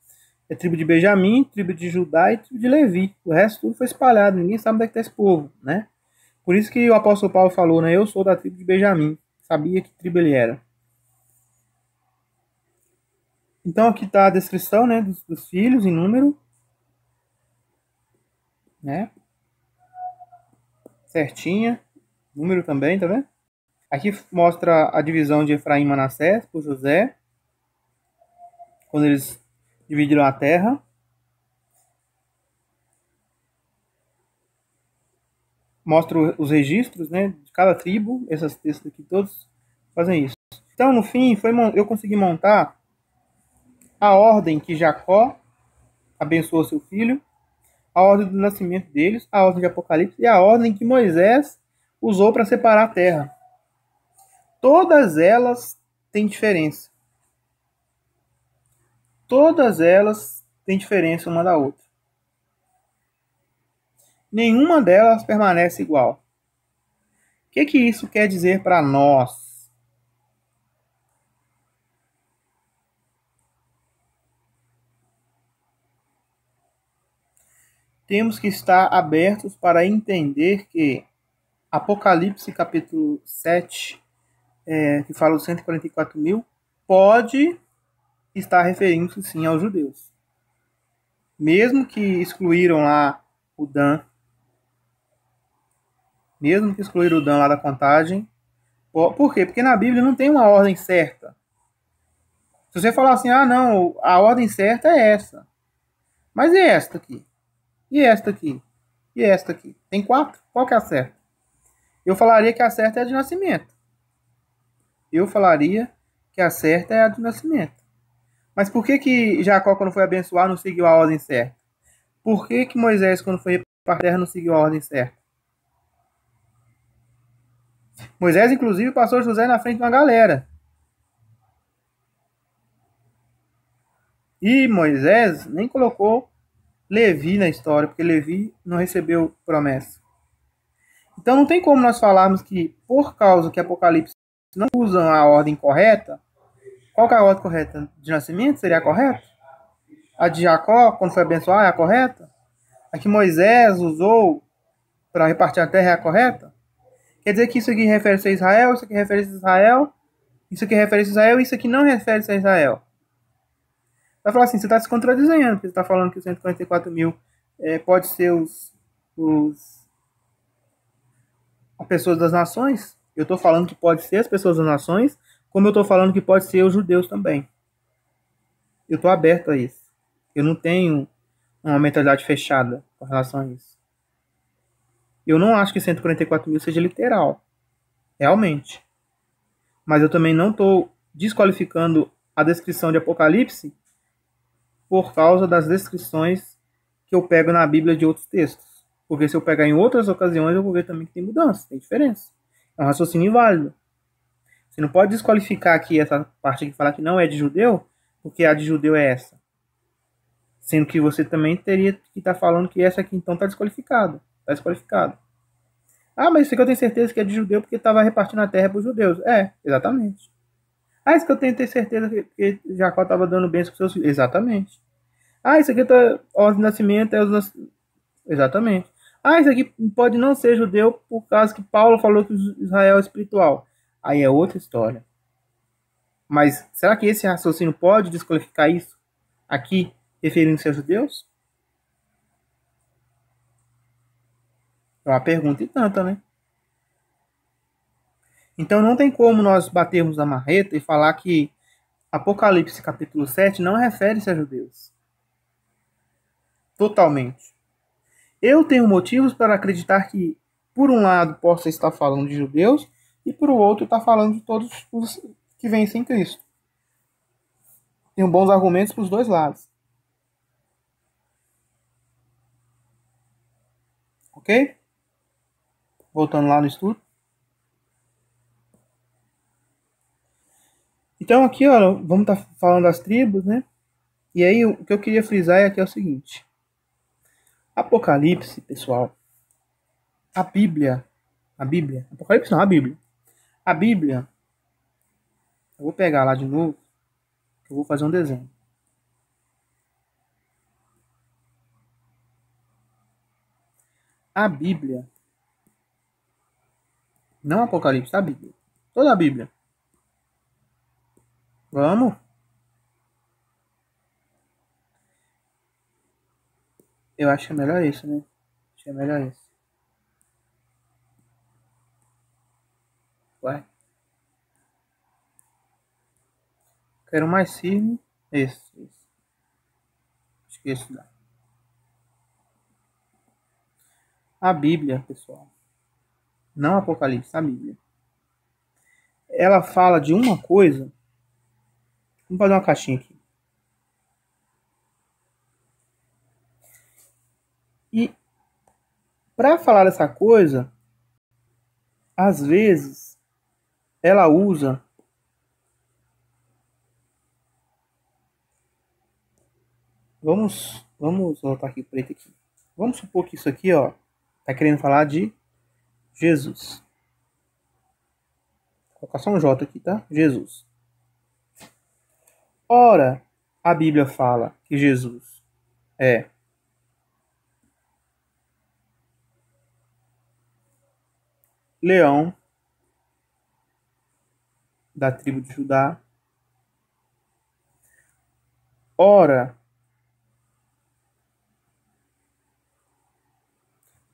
Speaker 1: É tribo de Benjamim, tribo de Judá e tribo de Levi. O resto tudo foi espalhado, ninguém sabe onde é que está esse povo, né? Por isso que o apóstolo Paulo falou, né, eu sou da tribo de Benjamim. Sabia que tribo ele era. Então aqui está a descrição, né, dos filhos em número, né? Certinha. Número também, tá vendo? Aqui mostra a divisão de Efraim e Manassés por José, quando eles dividiram a terra. Mostra os registros, né, de cada tribo. Esses textos aqui todos fazem isso. Então, no fim, eu consegui montar a ordem que Jacó abençoou seu filho, a ordem do nascimento deles, a ordem de Apocalipse e a ordem que Moisés usou para separar a terra. Todas elas têm diferença. Todas elas têm diferença uma da outra. Nenhuma delas permanece igual. O que isso quer dizer para nós? Temos que estar abertos para entender que Apocalipse capítulo 7, que fala os 144 mil, pode estar referindo-se sim aos judeus. Mesmo que excluíram lá o Dan, mesmo que excluíram o Dan lá da contagem, Por quê? Porque na Bíblia não tem uma ordem certa. Se você falar assim, ah, não, a ordem certa é essa. Mas e esta aqui? E esta aqui? E esta aqui? Tem 4? Qual que é a certa? Eu falaria que a certa é a de nascimento. Eu falaria que a certa é a de nascimento. Mas por que que Jacó, quando foi abençoar, não seguiu a ordem certa? Por que que Moisés, quando foi para a terra, não seguiu a ordem certa? Moisés, inclusive, passou José na frente de uma galera. E Moisés nem colocou Levi na história, porque Levi não recebeu promessa. Então não tem como nós falarmos que, por causa que Apocalipse não usam a ordem correta, qual que é a ordem correta? De nascimento seria a correta? A de Jacó, quando foi abençoar, é a correta? A que Moisés usou para repartir a terra é a correta? Quer dizer que isso aqui refere-se a Israel, isso aqui refere-se a Israel, isso aqui refere-se a Israel, isso aqui não refere-se a Israel. Vai falar assim, você está se contradizendo, porque você está falando que os 144 mil pode ser as pessoas das nações. Eu estou falando que pode ser as pessoas das nações, como eu estou falando que pode ser os judeus também. Eu estou aberto a isso. Eu não tenho uma mentalidade fechada com relação a isso. Eu não acho que 144 mil seja literal, realmente. Mas eu também não estou desqualificando a descrição de Apocalipse por causa das descrições que eu pego na Bíblia de outros textos. Porque se eu pegar em outras ocasiões, eu vou ver também que tem mudança, tem diferença. É um raciocínio inválido. Você não pode desqualificar aqui essa parte que fala que não é de judeu, porque a de judeu é essa. Sendo que você também teria que estar falando que essa aqui então está desqualificada. Está desqualificado. Ah, mas isso aqui eu tenho certeza que é de judeu porque estava repartindo a terra para os judeus. É, exatamente. Ah, isso que eu tenho que ter certeza que Jacó estava dando bênção para seus filhos. Exatamente. Ah, isso aqui tá ordem de nascimento, exatamente. Ah, isso aqui pode não ser judeu por causa que Paulo falou que Israel é espiritual. Aí é outra história. Mas será que esse raciocínio pode desqualificar isso aqui, referindo-se aos judeus? É uma pergunta e tanta, né? Então não tem como nós batermos a marreta e falar que Apocalipse capítulo 7 não refere-se a judeus. Totalmente. Eu tenho motivos para acreditar que, por um lado, possa estar falando de judeus e, por outro, está falando de todos os que vencem Cristo. Tenho bons argumentos para os dois lados. Ok? Voltando lá no estudo. Então, aqui, ó, vamos estar falando das tribos, né? E aí, o que eu queria frisar é aqui é o seguinte. Apocalipse, pessoal. A Bíblia. Apocalipse não, a Bíblia. A Bíblia, eu vou pegar lá de novo, eu vou fazer um desenho. A Bíblia, não Apocalipse, a Bíblia. Toda a Bíblia. Vamos? Eu acho que é melhor isso, né? Acho que é melhor isso. Vai. Quero mais firme. Esse. Acho que esse dá. A Bíblia, pessoal. Não Apocalipse, a Bíblia. Ela fala de uma coisa. Vamos fazer uma caixinha aqui. E para falar dessa coisa, às vezes ela usa vamos voltar aqui preto aqui. Vamos supor que isso aqui, ó, tá querendo falar de Jesus. Vou colocar só um J aqui, tá? Jesus. Ora, a Bíblia fala que Jesus é leão da tribo de Judá. Ora,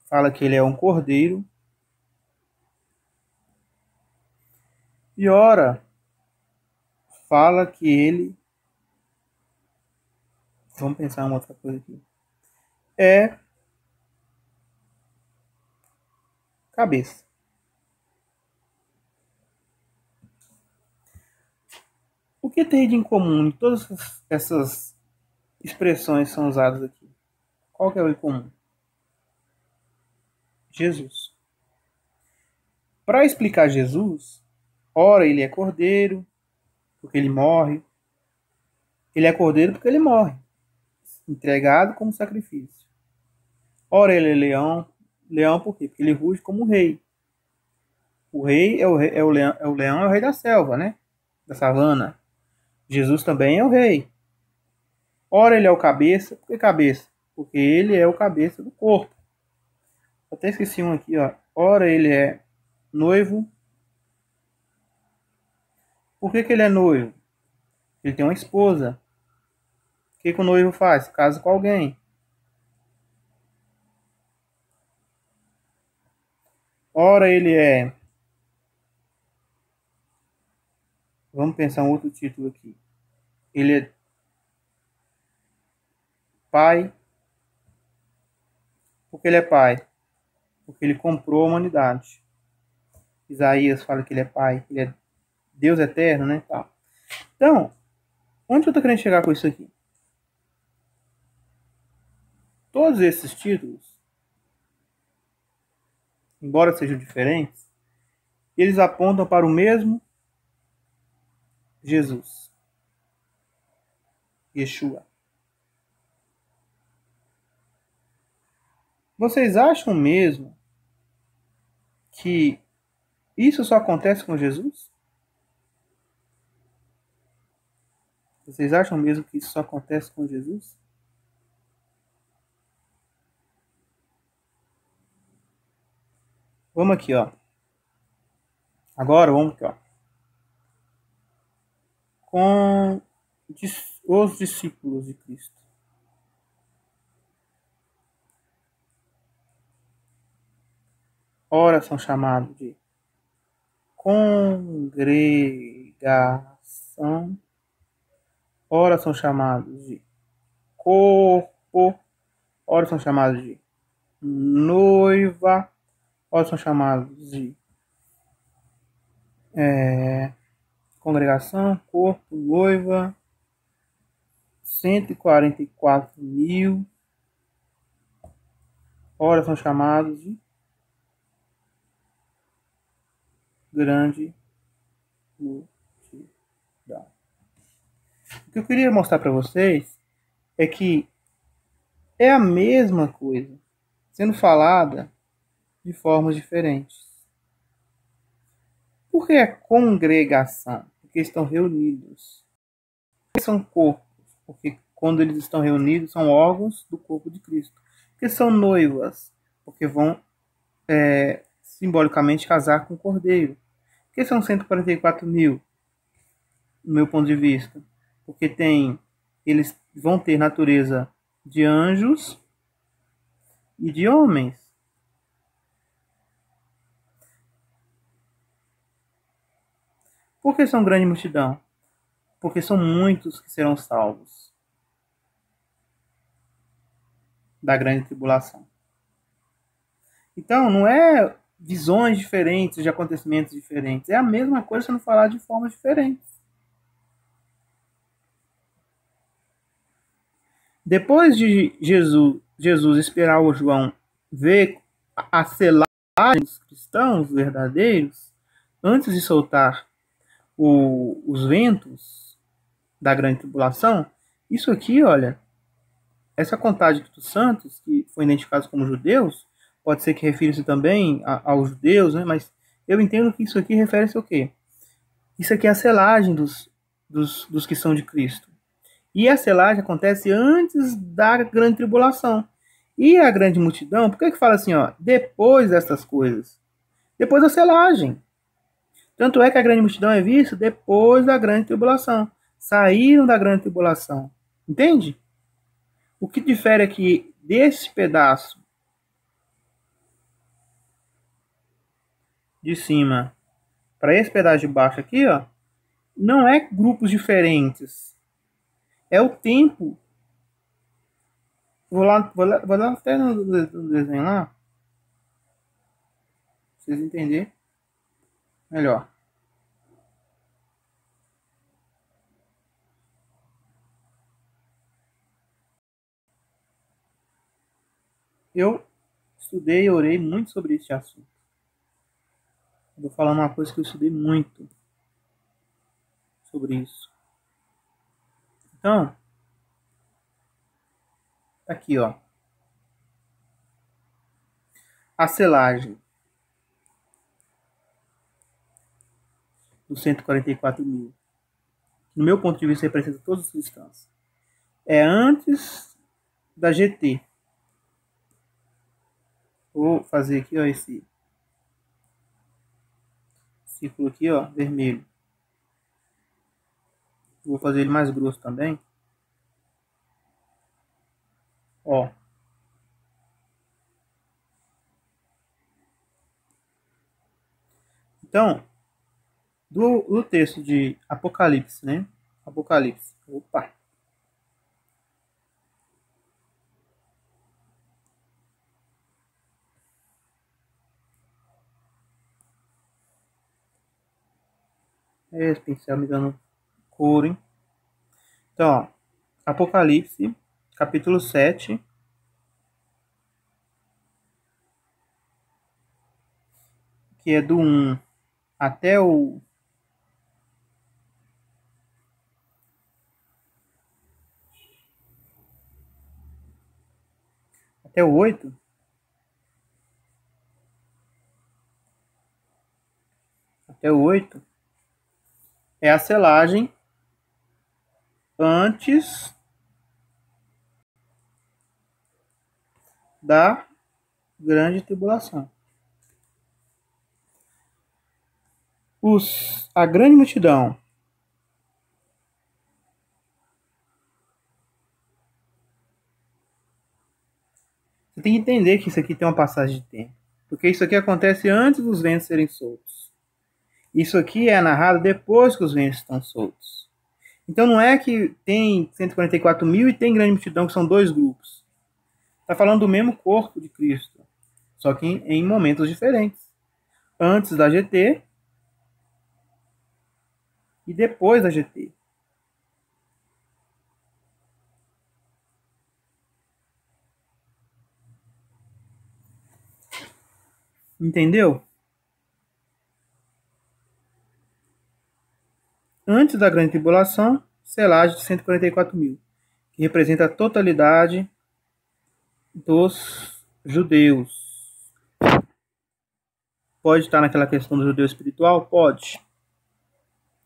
Speaker 1: fala que ele é um cordeiro. E ora, fala que ele, vamos pensar uma outra coisa aqui, é cabeça. O que tem de incomum em todas essas expressões que são usadas aqui? Qual que é o incomum? Jesus. Para explicar Jesus, ora ele é cordeiro, porque ele morre. Ele é cordeiro porque ele morre, entregado como sacrifício. Ora ele é leão. Leão por quê? Porque ele ruge como um rei. O rei é o leão, é o rei da selva, né? Da savana. Jesus também é o rei. Ora ele é o cabeça. Por que cabeça? Porque ele é o cabeça do corpo. Até esqueci um aqui, ó. Ora ele é noivo. Por que ele é noivo? Ele tem uma esposa. O que o noivo faz? Casa com alguém. Ora ele é... Vamos pensar um outro título aqui. Ele é pai. Por que ele é pai? Porque ele comprou a humanidade. Isaías fala que ele é pai, ele é Deus eterno, né? Tá. Então, onde eu tô querendo chegar com isso aqui? Todos esses títulos, embora sejam diferentes, eles apontam para o mesmo Jesus, Yeshua. Vocês acham mesmo que isso só acontece com Jesus? Vocês acham mesmo que isso só acontece com Jesus? Vamos aqui, ó. Agora vamos aqui, ó. Com os discípulos de Cristo. Ora são chamados de congregação. Ora são chamados de corpo. Ora são chamados de noiva. Ora são chamados de congregação, corpo, noiva. 144.000. Ora são chamados de grande multidão. O que eu queria mostrar para vocês é que é a mesma coisa, sendo falada de formas diferentes. Por que é congregação? Porque estão reunidos. Por que são corpos? Porque quando eles estão reunidos, são órgãos do corpo de Cristo. Por que são noivas? Porque vão simbolicamente casar com o cordeiro. Por que são 144.000? No meu ponto de vista. Porque eles vão ter natureza de anjos e de homens. Por que são grande multidão? Porque são muitos que serão salvos da grande tribulação. Então, não é visões diferentes de acontecimentos diferentes. É a mesma coisa sendo falada de formas diferentes. Depois de Jesus esperar o João ver a selagem dos cristãos verdadeiros, antes de soltar os ventos da grande tribulação, isso aqui, olha, essa contagem dos santos, que foi identificados como judeus, pode ser que refira-se também aos judeus, né? Mas eu entendo que isso aqui refere-se ao quê? Isso aqui é a selagem dos que são de Cristo. E a selagem acontece antes da grande tribulação. E a grande multidão, por que fala assim, ó, depois dessas coisas? Depois da selagem. Tanto é que a grande multidão é vista depois da grande tribulação. Saíram da grande tribulação. Entende? O que difere aqui desse pedaço de cima para esse pedaço de baixo aqui, ó, não é grupos diferentes. É o tempo. Vou lá até no desenho lá, pra vocês entenderem melhor. Eu estudei e orei muito sobre esse assunto. Vou falar uma coisa que eu estudei muito sobre isso. Então, tá aqui, ó. A selagem dos 144 mil. No meu ponto de vista, representa todos os cristãos. É antes da GT. Vou fazer aqui, ó, esse círculo aqui, ó, vermelho. Vou fazer ele mais grosso também. Ó. Então, do texto de Apocalipse, né? Apocalipse. Opa. Esse pincel me dando cor, hein? Então, ó, Apocalipse, capítulo 7, que é do 1 até o até o 8. Até o 8 é a selagem antes da grande tribulação. A grande multidão você tem que entender que isso aqui tem uma passagem de tempo. Porque isso aqui acontece antes dos ventos serem soltos. Isso aqui é narrado depois que os ventos estão soltos. Então não é que tem 144 mil e tem grande multidão, que são dois grupos. Está falando do mesmo corpo de Cristo, só que em momentos diferentes. Antes da GT e depois da GT. Entendeu? Antes da grande tribulação, selagem de 144 mil, que representa a totalidade dos judeus. Pode estar naquela questão do judeu espiritual? Pode.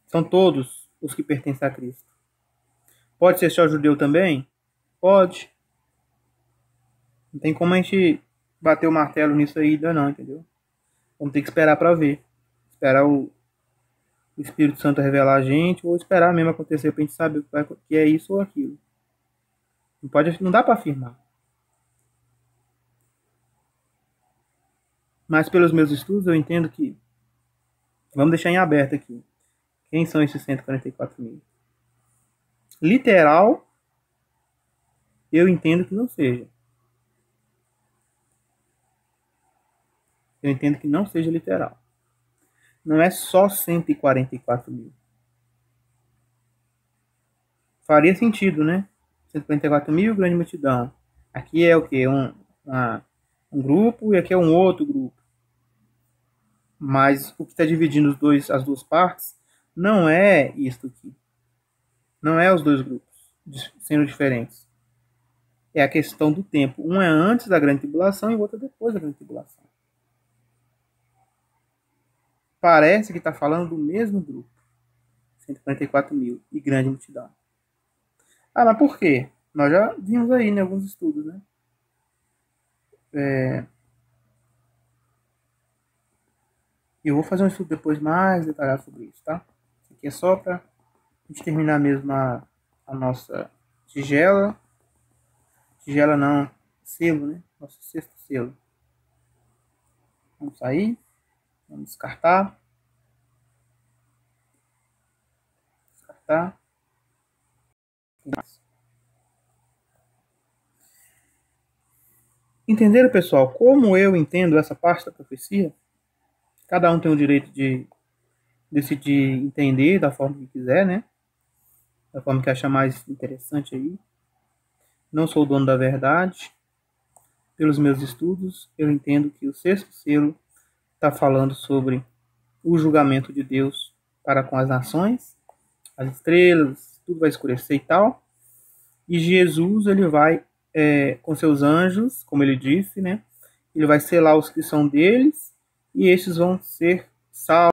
Speaker 1: São todos os que pertencem a Cristo. Pode ser só judeu também? Pode. Não tem como a gente bater o martelo nisso aí ainda não, entendeu? Vamos ter que esperar para ver. Esperar o Espírito Santo revelar a gente, ou esperar mesmo acontecer pra gente saber que é isso ou aquilo. Não dá para afirmar. Mas pelos meus estudos eu entendo que, vamos deixar em aberto aqui, quem são esses 144 mil? Literal, eu entendo que não seja. Eu entendo que não seja literal. Não é só 144 mil. Faria sentido, né? 144 mil, grande multidão. Aqui é o quê? Um grupo e aqui é um outro grupo. Mas o que está dividindo as duas partes não é isso aqui. Não é os dois grupos sendo diferentes. É a questão do tempo. Um é antes da grande tribulação e o outro é depois da grande tribulação. Parece que está falando do mesmo grupo. 144 mil e grande multidão. Ah, mas por quê? Nós já vimos aí em alguns estudos, né? Eu vou fazer um estudo depois mais detalhado sobre isso, tá? Isso aqui é só para a gente terminar mesmo a nossa tigela. Tigela não, selo, né? Nosso sexto selo. Vamos sair. Vamos descartar. tá? Entenderam, pessoal, como eu entendo essa parte da profecia? Cada um tem o direito de decidir entender da forma que quiser, né? Da forma que achar mais interessante aí. Não sou o dono da verdade. Pelos meus estudos, eu entendo que o sexto selo está falando sobre o julgamento de Deus para com as nações, as estrelas, tudo vai escurecer e tal. E Jesus, ele vai com seus anjos, como ele disse, né? Ele vai selar os que são deles e estes vão ser salvos.